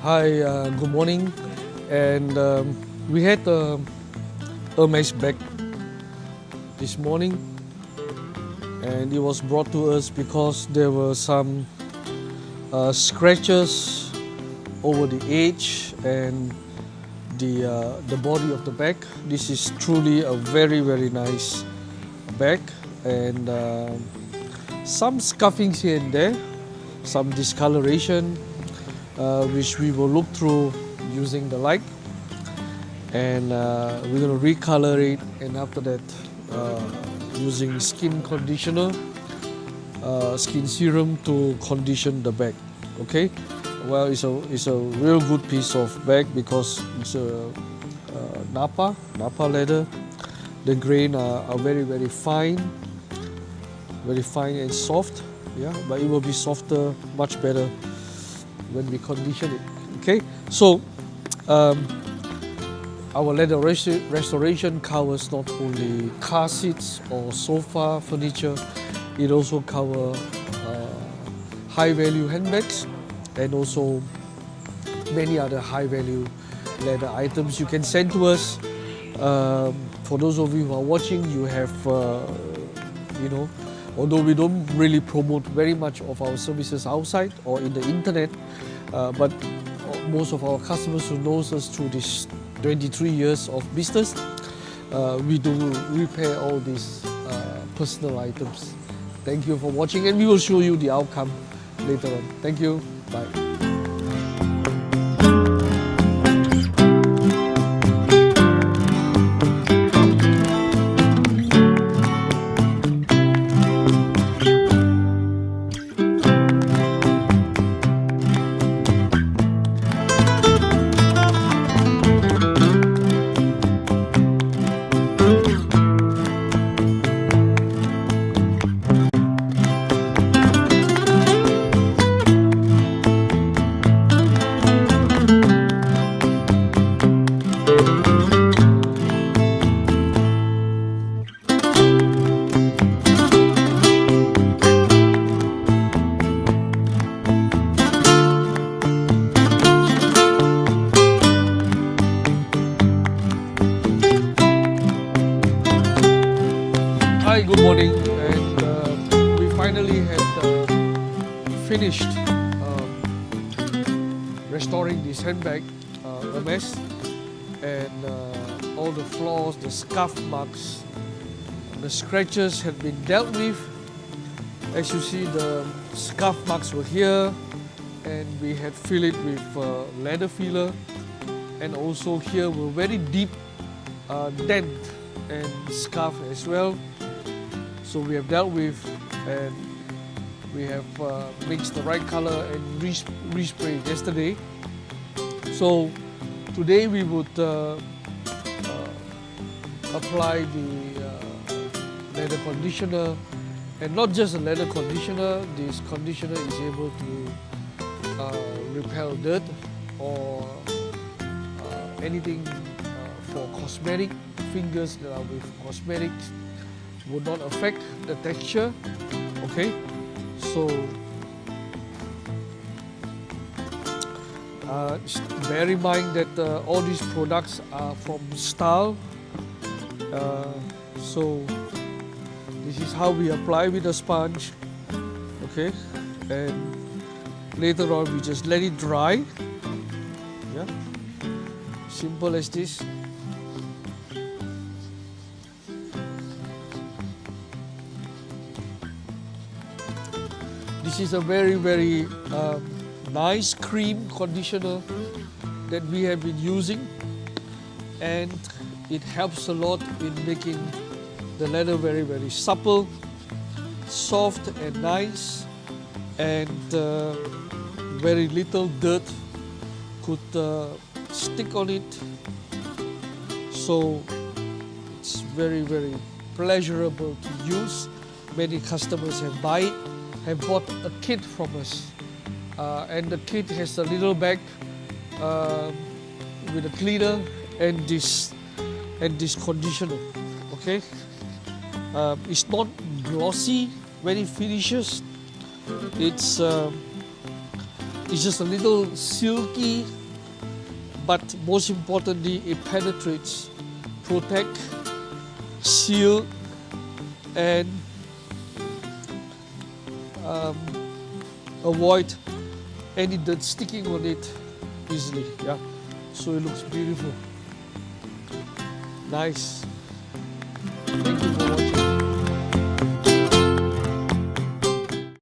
Hi, good morning. And we had a Hermes bag this morning, and it was brought to us because there were some scratches over the edge and the body of the bag. This is truly a very nice bag, and some scuffings here and there, some discoloration, which we will look through using the light, and we're going to recolor it, and after that using skin conditioner, skin serum to condition the bag. Okay, well, it's a real good piece of bag because it's a Napa leather. The grain are very fine and soft. Yeah, but it will be softer, much better when we condition it. Okay, so our leather restoration covers not only car seats or sofa furniture, it also covers high value handbags and also many other high value leather items you can send to us. For those of you who are watching, you have although we don't really promote very much of our services outside or in the internet, but most of our customers who knows us through this 23 years of business, we do repair all these personal items. Thank you for watching, and we will show you the outcome later on. Thank you. Bye. Hi, good morning, and we finally had finished restoring this handbag, Hermes, and all the flaws, the scuff marks, the scratches had been dealt with. As you see, the scuff marks were here, and we had filled it with leather filler, and also here were very deep dent and scuff as well. So we have dealt with, and we have mixed the right color and resprayed yesterday. So today we would apply the leather conditioner, and not just a leather conditioner. This conditioner is able to repel dirt or anything for cosmetic. Fingers that are with cosmetics would not affect the texture. Okay, so bear in mind that all these products are from Style. So this is how we apply with a sponge. Okay, and later on we just let it dry. Yeah, simple as this. This is a very nice cream conditioner that we have been using, and it helps a lot in making the leather very supple, soft and nice, and very little dirt could stick on it. So it's very pleasurable to use. Many customers have bought a kit from us, and the kit has a little bag with a cleaner and this conditioner. Okay, it's not glossy when it finishes. It's It's just a little silky, but most importantly, it penetrates, protect, seal, and avoid any dirt sticking on it easily. Yeah, so it looks beautiful. Nice. Thank you.